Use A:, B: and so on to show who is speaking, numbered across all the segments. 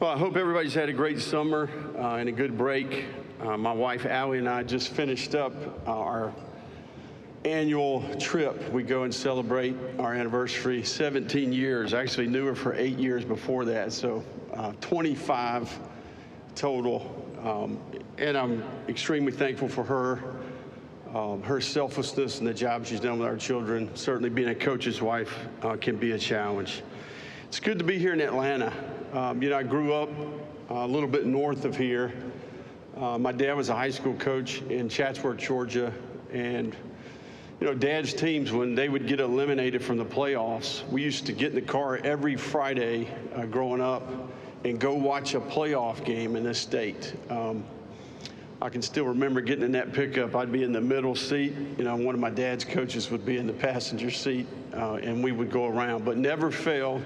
A: Well, I hope everybody's had a great summer and a good break. My wife, Allie, and I just finished up our annual trip. We go and celebrate our anniversary, 17 years. I actually knew her for 8 years before that, so 25 total. And I'm extremely thankful for her selflessness and the job she's done with our children. Certainly being a coach's wife can be a challenge. It's good to be here in Atlanta. I grew up a little bit north of here. My dad was a high school coach in Chatsworth, Georgia, and Dad's teams, when they would get eliminated from the playoffs, we used to get in the car every Friday growing up and go watch a playoff game in this state. I can still remember getting in that pickup. I'd be in the middle seat. One of my dad's coaches would be in the passenger seat, and we would go around, but never failed.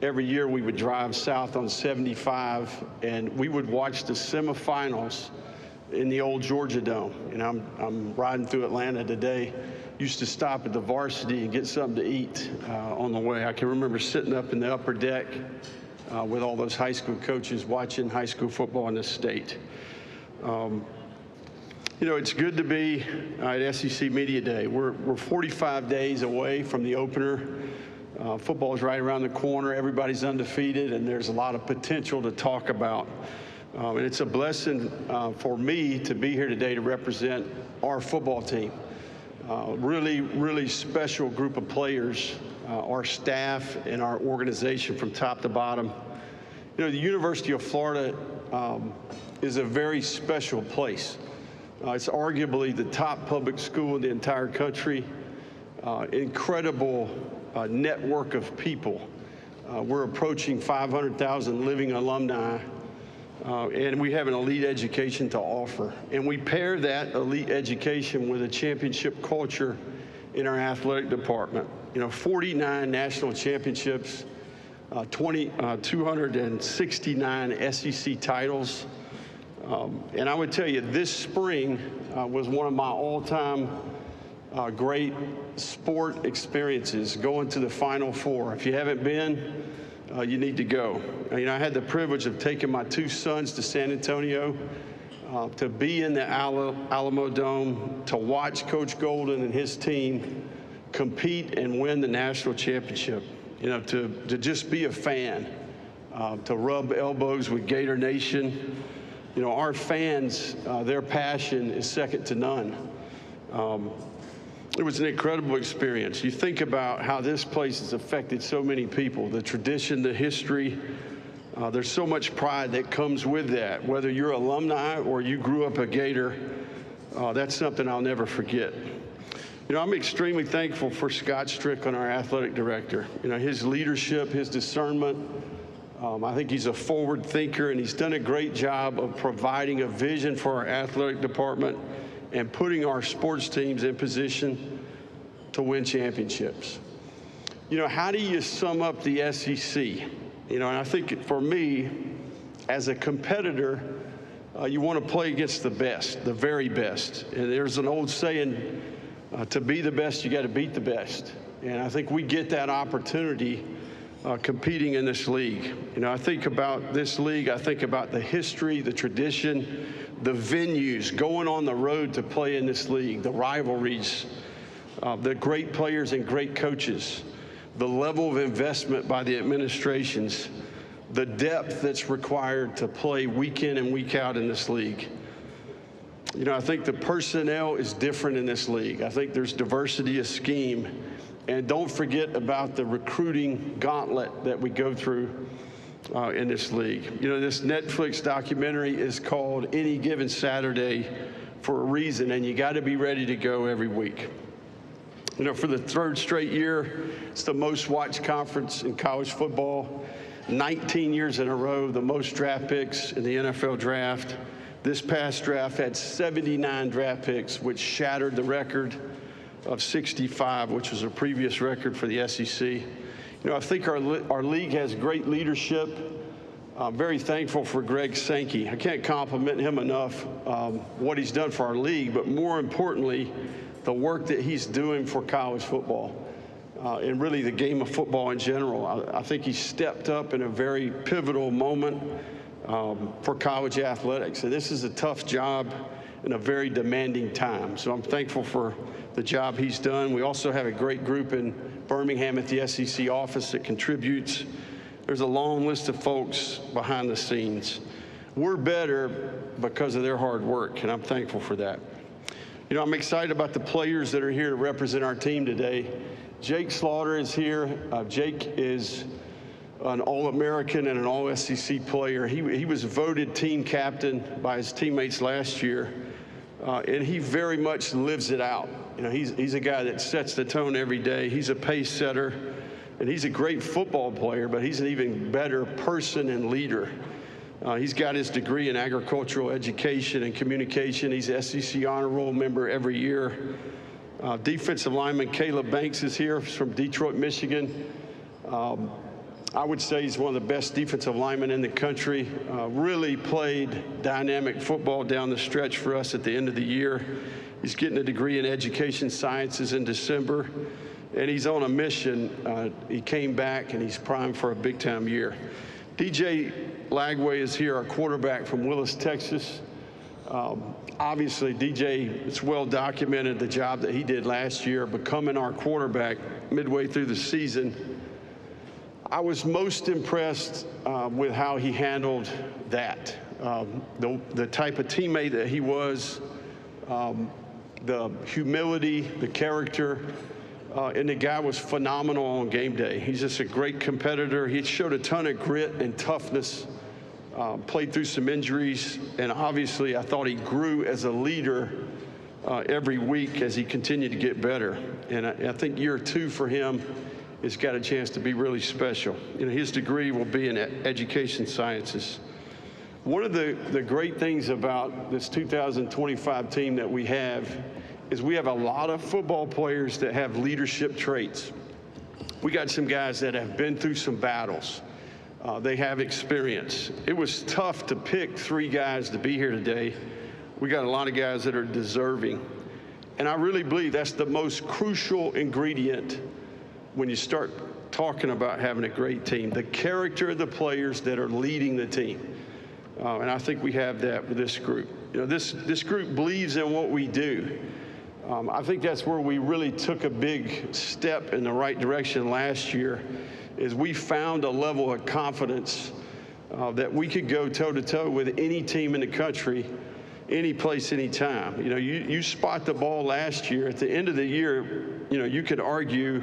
A: Every year we would drive south on 75, and we would watch the semifinals in the old Georgia Dome. I'm riding through Atlanta today. Used to stop at the Varsity and get something to eat on the way. I can remember sitting up in the upper deck with all those high school coaches watching high school football in this state. It's good to be at SEC Media Day. We're 45 days away from the opener. Football is right around the corner. Everybody's undefeated, and there's a lot of potential to talk about. And it's a blessing for me to be here today to represent our football team. Really special group of players, our staff and our organization from top to bottom. The University of Florida is a very special place. It's arguably the top public school in the entire country. Incredible network of people. We're approaching 500,000 living alumni, and we have an elite education to offer. And we pair that elite education with a championship culture in our athletic department. 49 national championships, 269 SEC titles. And I would tell you, this spring was one of my all-time great sport experiences, going to the Final Four. If you haven't been, you need to go. I had the privilege of taking my two sons to San Antonio to be in the Alamo Dome, to watch Coach Golden and his team compete and win the national championship, to just be a fan, to rub elbows with Gator Nation. Our fans, their passion is second to none. It was an incredible experience. You think about how this place has affected so many people, the tradition, the history. There's so much pride that comes with that. Whether you're alumni or you grew up a Gator, that's something I'll never forget. I'm extremely thankful for Scott Strickland, our athletic director. His leadership, his discernment. I think he's a forward thinker, and he's done a great job of providing a vision for our athletic department and putting our sports teams in position to win championships. How do you sum up the SEC? And I think for me, as a competitor, you want to play against the best, the very best. And there's an old saying, to be the best, you got to beat the best. And I think we get that opportunity competing in this league. I think about this league, I think about the history, the tradition, the venues, going on the road to play in this league, the rivalries, the great players and great coaches, the level of investment by the administrations, the depth that's required to play week in and week out in this league. I think the personnel is different in this league. I think there's diversity of scheme. And don't forget about the recruiting gauntlet that we go through in this league. This Netflix documentary is called Any Given Saturday for a reason, and you got to be ready to go every week. For the third straight year, it's the most watched conference in college football. 19 years in a row, the most draft picks in the NFL draft. This past draft had 79 draft picks, which shattered the record of 65, which was a previous record for the SEC. I think our league has great leadership. I'm very thankful for Greg Sankey. I can't compliment him enough what he's done for our league, but more importantly, the work that he's doing for college football. and really the game of football in general. I think he stepped up in a very pivotal moment for college athletics. And this is a tough job in a very demanding time. So I'm thankful for the job he's done. We also have a great group in Birmingham at the SEC office that contributes. There's a long list of folks behind the scenes. We're better because of their hard work, and I'm thankful for that. You know, I'm excited about the players that are here to represent our team today. Jake Slaughter is here. Jake is an All-American and an All-SEC player. He was voted team captain by his teammates last year, and he very much lives it out. You know, he's a guy that sets the tone every day. He's a pace setter, and he's a great football player, but he's an even better person and leader. He's got his degree in agricultural education and communication. He's an SEC Honor Roll member every year. Defensive lineman Caleb Banks is here from Detroit, Michigan. I would say he's one of the best defensive linemen in the country. Really played dynamic football down the stretch for us at the end of the year. He's getting a degree in education sciences in December, and he's on a mission. He came back, and he's primed for a big-time year. DJ Lagway is here, our quarterback from Willis, Texas. Obviously, DJ, it's well documented the job that he did last year, becoming our quarterback midway through the season. I was most impressed with how he handled that. The type of teammate that he was, the humility, the character, and the guy was phenomenal on game day. He's just a great competitor. He showed a ton of grit and toughness, played through some injuries, and obviously I thought he grew as a leader every week as he continued to get better. And I think year 2 for him has got a chance to be really special. You know, his degree will be in education sciences. One of the great things about this 2025 team that we have is we have a lot of football players that have leadership traits. We got some guys that have been through some battles. They have experience. It was tough to pick 3 guys to be here today. We got a lot of guys that are deserving. And I really believe that's the most crucial ingredient when you start talking about having a great team, the character of the players that are leading the team. And I think we have that with this group. You know, this group believes in what we do. I think that's where we really took a big step in the right direction last year, is we found a level of confidence that we could go toe-to-toe with any team in the country, any place, any time. You know, you spot the ball last year. At the end of the year, you know, you could argue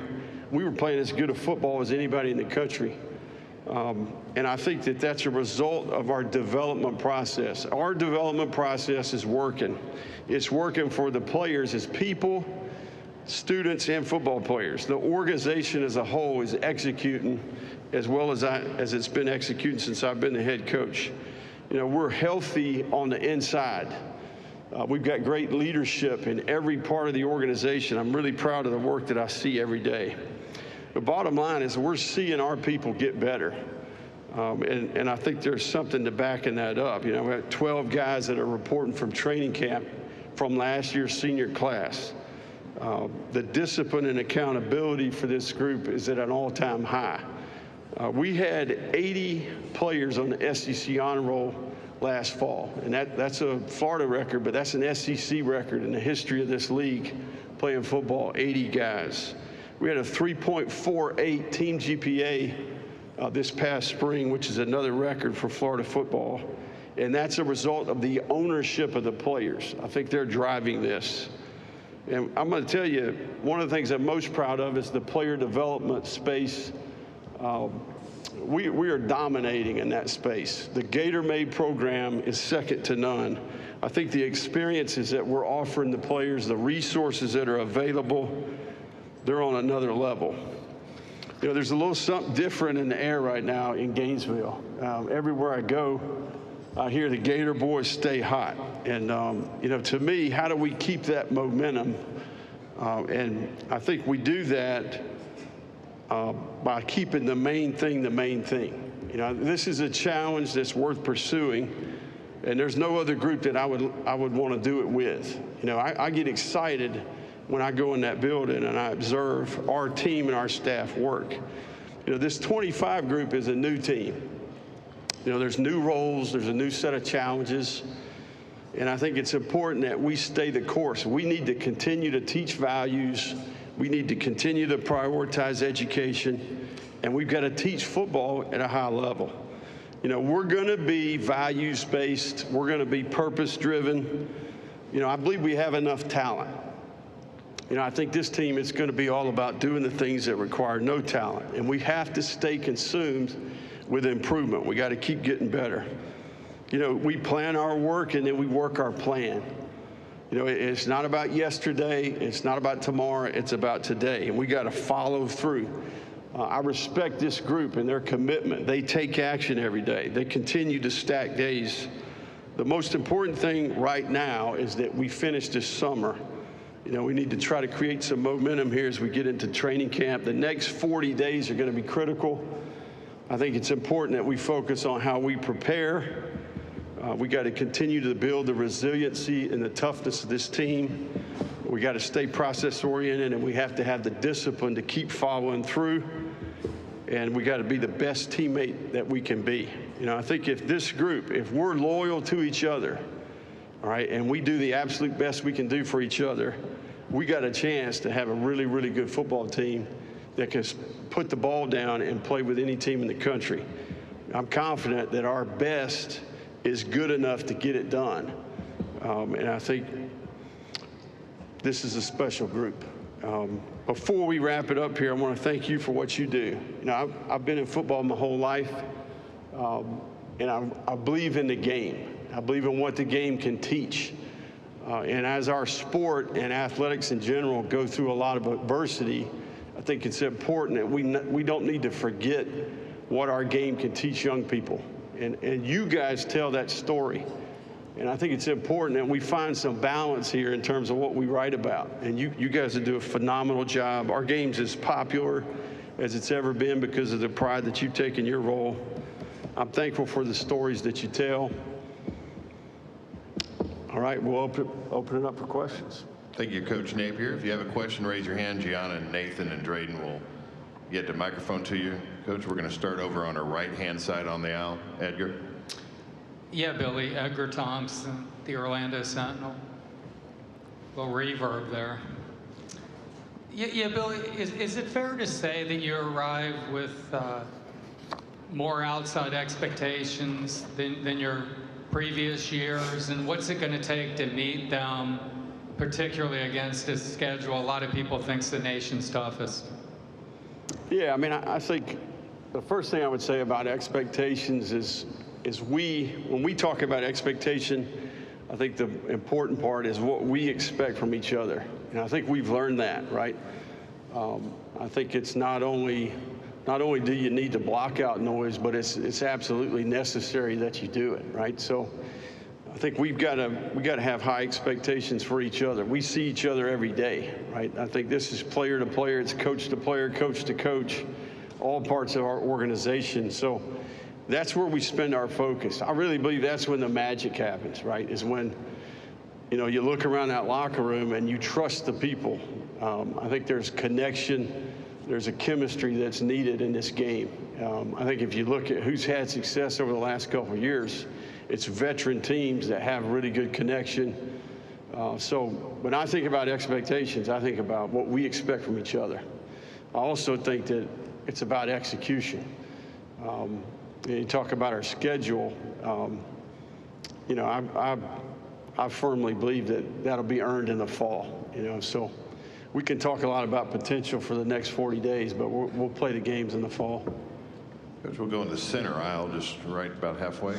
A: we were playing as good a football as anybody in the country. And I think that that's a result of our development process. Our development process is working. It's working for the players as people, students, and football players. The organization as a whole is executing as well as it's been executing since I've been the head coach. You know, we're healthy on the inside. We've got great leadership in every part of the organization. I'm really proud of the work that I see every day. The bottom line is we're seeing our people get better. And I think there's something to backing that up. You know, we have 12 guys that are reporting from training camp from last year's senior class. The discipline and accountability for this group is at an all-time high. We had 80 players on the SEC Honor Roll last fall, and that's a Florida record, but that's an SEC record in the history of this league playing football, 80 guys. We had a 3.48 team GPA this past spring, which is another record for Florida football, and that's a result of the ownership of the players. I think they're driving this. And I'm going to tell you, one of the things I'm most proud of is the player development space. We are dominating in that space. The Gator Made program is second to none. I think the experiences that we're offering the players, the resources that are available, they're on another level. You know, there's a little something different in the air right now in Gainesville. Everywhere I go, I hear the Gator boys stay hot. And, you know, to me, how do we keep that momentum? And I think we do that by keeping the main thing the main thing. You know, this is a challenge that's worth pursuing, and there's no other group that I would want to do it with. You know, I get excited when I go in that building and I observe our team and our staff work. You know, this 25 group is a new team. You know, there's new roles, there's a new set of challenges, and I think it's important that we stay the course. We need to continue to teach values. We need to continue to prioritize education, and we've got to teach football at a high level. You know, we're going to be values-based. We're going to be purpose-driven. You know, I believe we have enough talent. You know, I think this team is going to be all about doing the things that require no talent, and we have to stay consumed with improvement. We got to keep getting better. You know, we plan our work and then we work our plan. You know, it's not about yesterday, it's not about tomorrow, it's about today, and we got to follow through. I respect this group and their commitment. They take action every day. They continue to stack days. The most important thing right now is that we finish this summer. You know, we need to try to create some momentum here as we get into training camp. The next 40 days are going to be critical. I think it's important that we focus on how we prepare. We got to continue to build the resiliency and the toughness of this team. We got to stay process-oriented, and we have to have the discipline to keep following through. And we got to be the best teammate that we can be. You know, I think if this group, if we're loyal to each other, all right, and we do the absolute best we can do for each other, we got a chance to have a really, really good football team that can put the ball down and play with any team in the country. I'm confident that our best is good enough to get it done. And I think this is a special group. Before we wrap it up here, I want to thank you for what you do. You know, I've been in football my whole life, and I believe in the game. I believe in what the game can teach. And as our sport and athletics in general go through a lot of adversity, I think it's important that we don't need to forget what our game can teach young people. And you guys tell that story. And I think it's important that we find some balance here in terms of what we write about. And you guys do a phenomenal job. Our game's as popular as it's ever been because of the pride that you take in your role. I'm thankful for the stories that you tell. All right, we'll open it up for questions.
B: Thank you, Coach Napier. If you have a question, raise your hand. Gianna and Nathan and Drayden will get the microphone to you. Coach, we're going to start over on our right-hand side on the aisle. Edgar?
C: Yeah, Billy. Edgar Thompson, the Orlando Sentinel. A little reverb there. Yeah, Billy, is it fair to say that you arrived with more outside expectations than your previous years? And what's it going to take to meet them, particularly against this schedule a lot of people think is the nation's toughest?
A: Yeah, I mean, I think the first thing I would say about expectations is when we talk about expectation, I think the important part is what we expect from each other. And I think we've learned that, right? I think it's not only do you need to block out noise, but it's absolutely necessary that you do it, right? So I think we got to have high expectations for each other. We see each other every day, right? I think this is player to player, it's coach to player, coach to coach, all parts of our organization. So that's where we spend our focus. I really believe that's when the magic happens, right? Is when, you know, you look around that locker room and you trust the people. I think there's connection. There's a chemistry that's needed in this game. I think if you look at who's had success over the last couple of years, it's veteran teams that have really good connection. So when I think about expectations, I think about what we expect from each other. I also think that it's about execution. You talk about our schedule. You know, I firmly believe that that'll be earned in the fall. You know, so we can talk a lot about potential for the next 40 days, but we'll play the games in the fall.
B: Coach, we'll go in the center aisle, just right about halfway.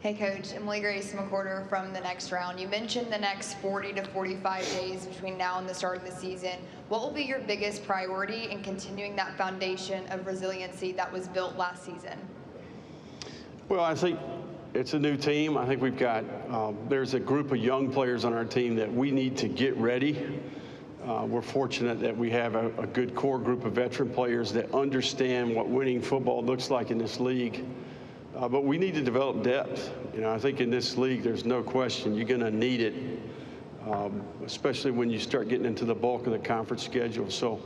D: Hey, Coach. Emily Grace McWhorter from The Next Round. You mentioned the next 40 to 45 days between now and the start of the season. What will be your biggest priority in continuing that foundation of resiliency that was built last season?
A: Well, I think it's a new team. I think we've got, there's a group of young players on our team that we need to get ready. We're fortunate that we have a good core group of veteran players that understand what winning football looks like in this league. But we need to develop depth. You know, I think in this league, there's no question you're going to need it. especially when you start getting into the bulk of the conference schedule. So,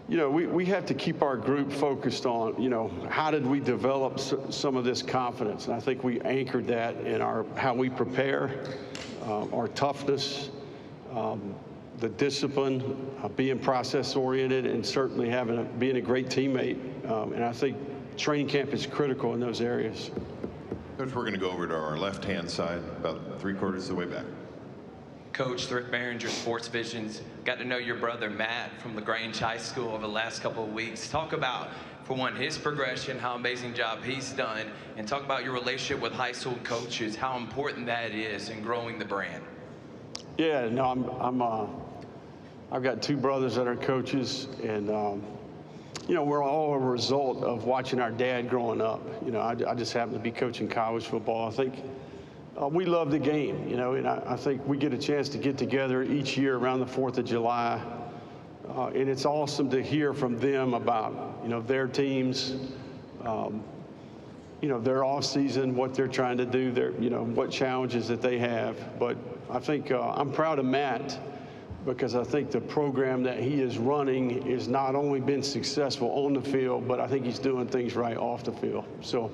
A: you know, we have to keep our group focused on, you know, how did we develop some of this confidence? And I think we anchored that in how we prepare, our toughness, the discipline, being process-oriented, and certainly being a great teammate. And I think training camp is critical in those areas.
B: Coach, we're going to go over to our left-hand side, about 3/4 of the way back.
E: Coach, Rick Behringer, Sports Visions. Got to know your brother Matt from LaGrange High School over the last couple of weeks. Talk about, for one, his progression, how amazing job he's done, and talk about your relationship with high school coaches, how important that is in growing the brand.
A: Yeah, no, I've got 2 brothers that are coaches, and you know, we're all a result of watching our dad growing up. You know, I just happen to be coaching college football. I think we love the game, you know, and I think we get a chance to get together each year around the 4th of July, and it's awesome to hear from them about, you know, their teams, you know, their off season, what they're trying to do, you know, what challenges that they have. But I think I'm proud of Matt, because I think the program that he is running has not only been successful on the field, but I think he's doing things right off the field. So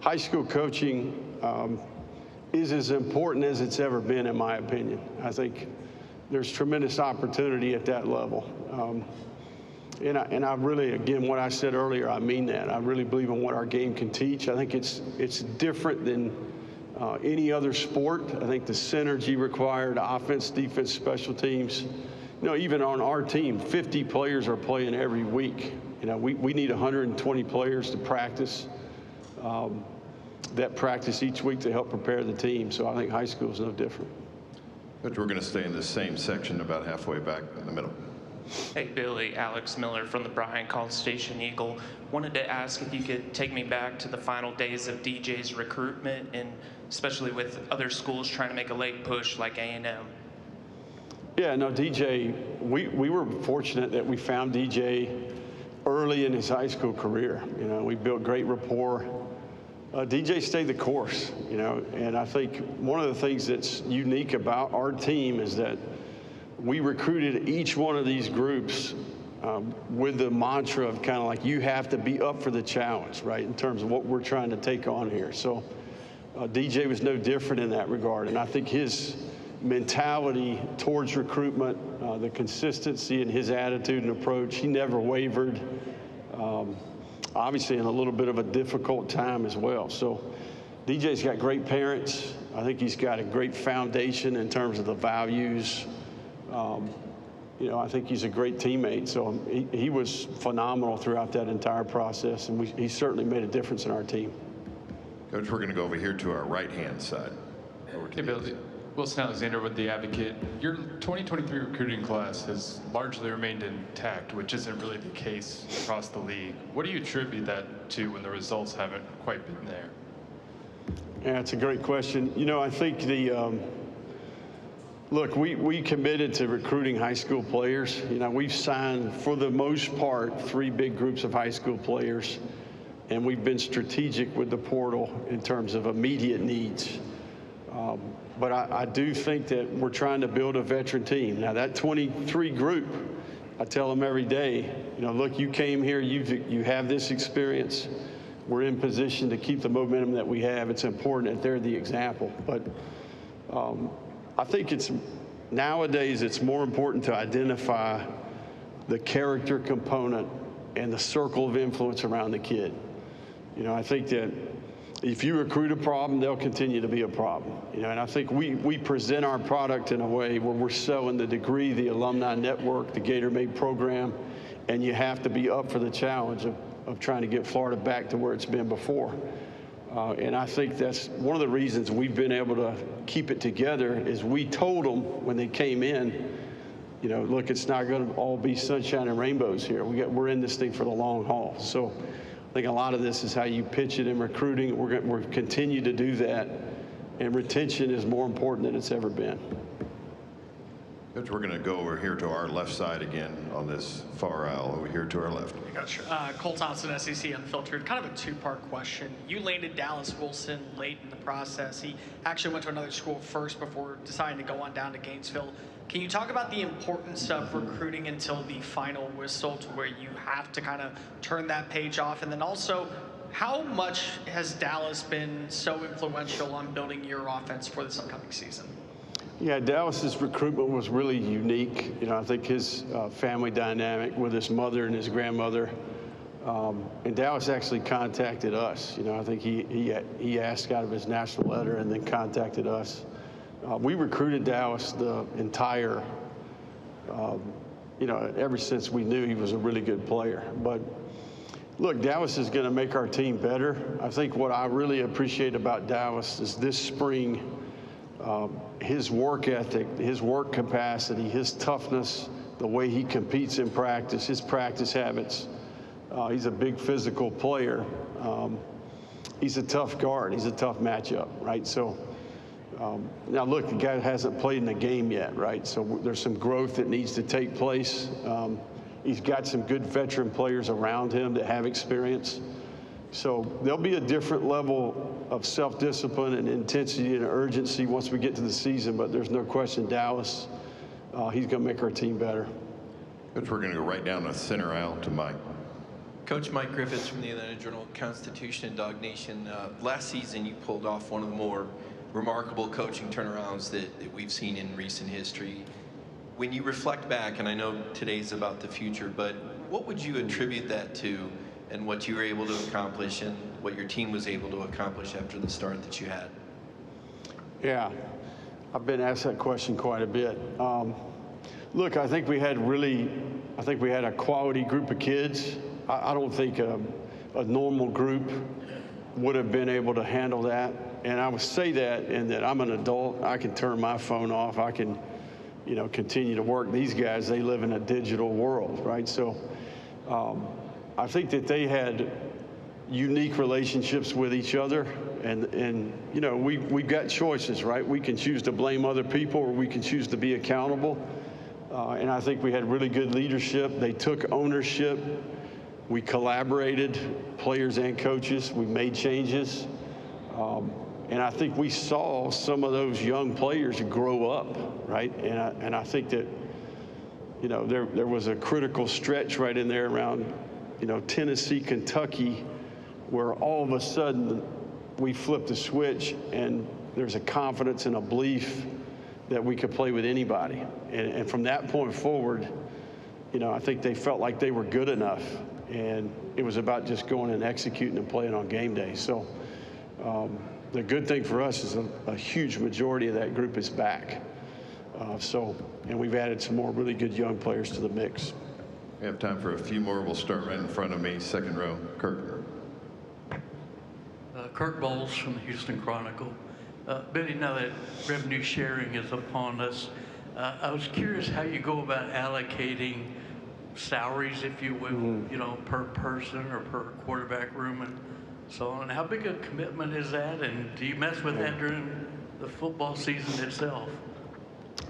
A: high school coaching is as important as it's ever been, in my opinion. I think there's tremendous opportunity at that level. And I really, again, what I said earlier, I mean that. I really believe in what our game can teach. I think it's different than any other sport. I think the synergy required, offense, defense, special teams. You know, even on our team, 50 players are playing every week. You know, we need 120 players to practice, that practice each week to help prepare the team. So I think high school is no different.
B: Coach, we're going to stay in the same section about halfway back in the middle.
F: Hey, Billy, Alex Miller from the Bryan College Station Eagle. Wanted to ask if you could take me back to the final days of DJ's recruitment, and especially with other schools trying to make a late push like A&M.
A: Yeah, no, DJ, we were fortunate that we found DJ early in his high school career. You know, we built great rapport. DJ stayed the course, you know, and I think one of the things that's unique about our team is that we recruited each one of these groups with the mantra of kind of like, you have to be up for the challenge, right, in terms of what we're trying to take on here. So DJ was no different in that regard. And I think his mentality towards recruitment, the consistency in his attitude and approach, he never wavered, obviously in a little bit of a difficult time as well. So DJ's got great parents. I think he's got a great foundation in terms of the values. You know, I think he's a great teammate. So he was phenomenal throughout that entire process, and he certainly made a difference in our team.
B: Coach, we're going to go over here to our right-hand side.
G: Hey, Bill. Wilson Alexander with The Advocate. Your 2023 recruiting class has largely remained intact, which isn't really the case across the league. What do you attribute that to when the results haven't quite been there?
A: Yeah, it's a great question. You know, I think look, we committed to recruiting high school players. You know, we've signed, for the most part, 3 big groups of high school players, and we've been strategic with the portal in terms of immediate needs. But I do think that we're trying to build a veteran team. Now, that 23 group, I tell them every day, you know, look, you came here, you have this experience. We're in position to keep the momentum that we have. It's important that they're the example. But I think nowadays it's more important to identify the character component and the circle of influence around the kid. You know, I think that if you recruit a problem, they'll continue to be a problem. You know, and I think we present our product in a way where we're selling the degree, the alumni network, the Gator Made program, and you have to be up for the challenge of trying to get Florida back to where it's been before. And I think that's one of the reasons we've been able to keep it together is we told them when they came in, you know, look, it's not going to all be sunshine and rainbows here. We're in this thing for the long haul. So I think a lot of this is how you pitch it in recruiting. We're continue to do that, and retention is more important than it's ever been.
B: Coach, we're going to go over here to our left side again on this far aisle, over here to our left.
H: Coach, Cole Thompson, SEC Unfiltered. Kind of a two-part question. You landed Dallas Wilson late in the process. He actually went to another school first before deciding to go on down to Gainesville. Can you talk about the importance of recruiting until the final whistle, to where you have to kind of turn that page off? And then also, how much has Dallas been so influential on building your offense for this upcoming season?
A: Yeah, Dallas's recruitment was really unique. You know, I think his family dynamic with his mother and his grandmother. And Dallas actually contacted us. You know, I think he asked out of his national letter and then contacted us. We recruited Dallas the entire, you know, ever since we knew he was a really good player. But look, Dallas is going to make our team better. I think what I really appreciate about Dallas is this spring, his work ethic, his work capacity, his toughness, the way he competes in practice, his practice habits. He's a big physical player. He's a tough guard. He's a tough matchup, right? So now look, the guy hasn't played in a game yet, right? So there's some growth that needs to take place. He's got some good veteran players around him that have experience. So there'll be a different level of self-discipline and intensity and urgency once we get to the season, but there's no question Dallas, he's going to make our team better.
B: Coach, we're going to go right down the center aisle to Mike.
I: Coach Mike Griffiths from the Atlanta Journal-Constitution and Dog Nation. Last season, you pulled off one of the more remarkable coaching turnarounds that we've seen in recent history. When you reflect back, and I know today's about the future, but what would you attribute that to, and what you were able to accomplish and what your team was able to accomplish after the start that you had?
A: Yeah, I've been asked that question quite a bit. Look, I think we had a quality group of kids. I don't think a normal group would have been able to handle that. And I would say that in that I'm an adult. I can turn my phone off. I can, you know, continue to work. These guys, they live in a digital world, right? So I think that they had unique relationships with each other. And you know, we've got choices, right? We can choose to blame other people, or we can choose to be accountable. And I think we had really good leadership. They took ownership. We collaborated, players and coaches. We made changes. And I think we saw some of those young players grow up, right? And I think that, you know, there was a critical stretch right in there around, you know, Tennessee, Kentucky, where all of a sudden we flipped the switch and there's a confidence and a belief that we could play with anybody. And from that point forward, you know, I think they felt like they were good enough. And it was about just going and executing and playing on game day. So the good thing for us is a huge majority of that group is back. And we've added some more really good young players to the mix.
B: We have time for a few more. We'll start right in front of me, second row. Kirk.
J: Kirk Bowles from the Houston Chronicle. Billy, now that revenue sharing is upon us, I was curious how you go about allocating salaries, if you will, you know, per person or per quarterback room and so on. How big a commitment is that, and do you mess with that during the football season itself?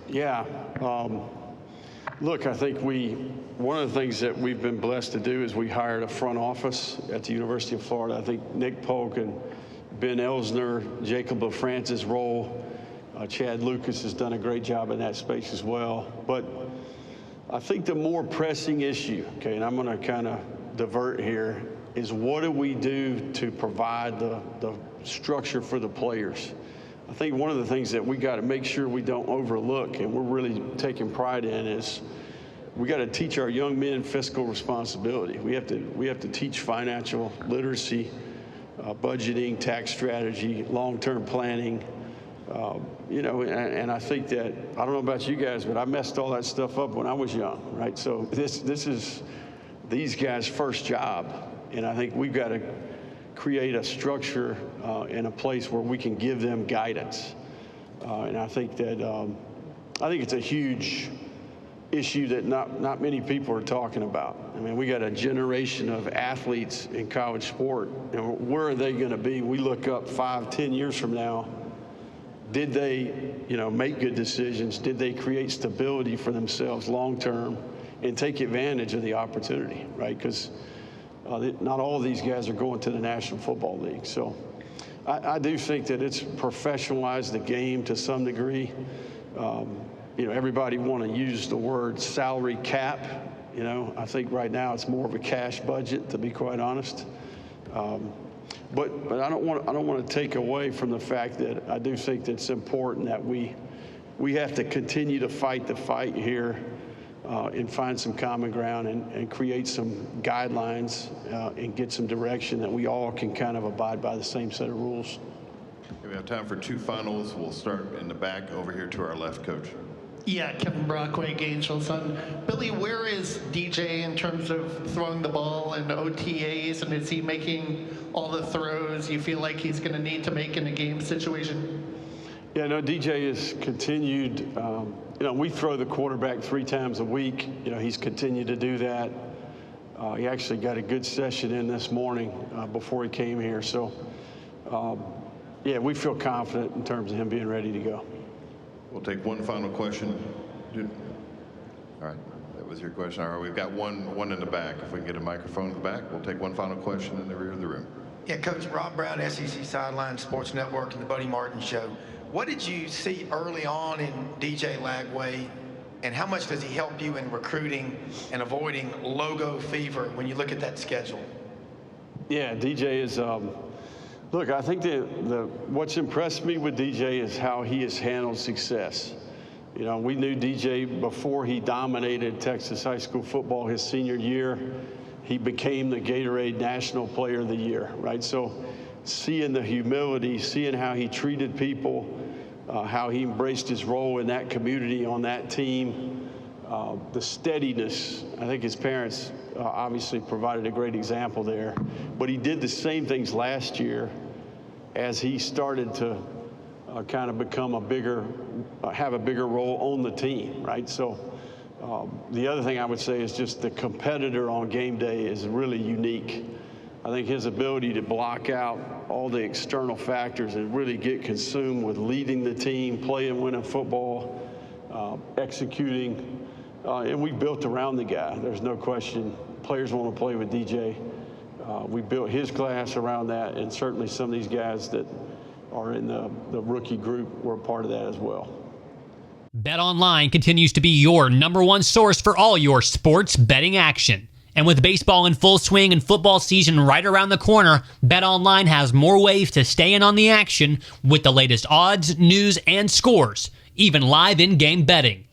A: Yeah. Look, I think one of the things that we've been blessed to do is we hired a front office at the University of Florida. I think Nick Polk and Ben Elsner, Jacob LaFrance's role, Chad Lucas has done a great job in that space as well. But I think the more pressing issue, okay, and I'm going to kind of divert here, is what do we do to provide the structure for the players? I think one of the things that we got to make sure we don't overlook, and we're really taking pride in, is we got to teach our young men fiscal responsibility. We have to teach financial literacy, budgeting, tax strategy, long-term planning. You know, and I think that, I don't know about you guys, but I messed all that stuff up when I was young, right? So this is these guys' first job, and I think we've got to create a structure in a place where we can give them guidance. And I think that I think it's a huge issue that not many people are talking about. I mean, we got a generation of athletes in college sport, and where are they going to be? We look up 5-10 years from now. Did they, make good decisions? Did they create stability for themselves long term and take advantage of the opportunity, right? Because not all of these guys are going to the National Football League. So I do think that it's professionalized the game to some degree. Everybody want to use the word salary cap. I think right now it's more of a cash budget, to be quite honest. But I don't want to take away from the fact that I do think that it's important that we have to continue to fight the fight here and find some common ground and create some guidelines and get some direction that we all can kind of abide by the same set of rules.
B: We have time for 2 finals. We'll start in the back over here to our left, Coach.
K: Yeah, Kevin Brockway, Gainesville Sun. Billy, where is DJ in terms of throwing the ball in OTAs, and is he making all the throws you feel like he's going to need to make in a game situation?
A: Yeah, no, DJ has continued. We throw the quarterback 3 times a week. He's continued to do that. He actually got a good session in this morning before he came here. So, yeah, we feel confident in terms of him being ready to go.
B: We'll take one final question. All right, that was your question. All right, we've got one in the back. If we can get a microphone in the back, we'll take one final question in the rear of the room.
L: Yeah, Coach Rob Brown, SEC Sideline Sports Network and the Buddy Martin Show. What did you see early on in DJ Lagway, and how much does he help you in recruiting and avoiding logo fever when you look at that schedule?
A: Yeah, DJ is look, I think what's impressed me with DJ is how he has handled success. We knew DJ before he dominated Texas high school football his senior year. He became the Gatorade National Player of the Year, right? So seeing the humility, seeing how he treated people, how he embraced his role in that community on that team, the steadiness. I think his parents obviously provided a great example there. But he did the same things last year as he started to kind of become have a bigger role on the team, right? So the other thing I would say is just the competitor on game day is really unique. I think his ability to block out all the external factors and really get consumed with leading the team, playing, winning football, executing, and we built around the guy. There's no question. Players want to play with DJ. We built his class around that, and certainly some of these guys that are in the rookie group were a part of that as well.
M: BetOnline continues to be your #1 source for all your sports betting action. And with baseball in full swing and football season right around the corner, BetOnline has more ways to stay in on the action with the latest odds, news, and scores, even live in-game betting.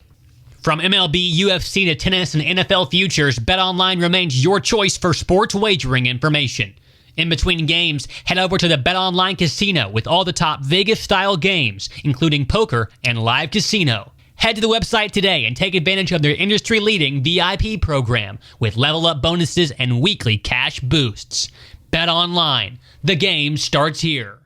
M: From MLB, UFC to tennis and NFL futures, BetOnline remains your choice for sports wagering information. In between games, head over to the BetOnline Casino with all the top Vegas-style games, including poker and live casino. Head to the website today and take advantage of their industry-leading VIP program with level-up bonuses and weekly cash boosts. BetOnline. The game starts here.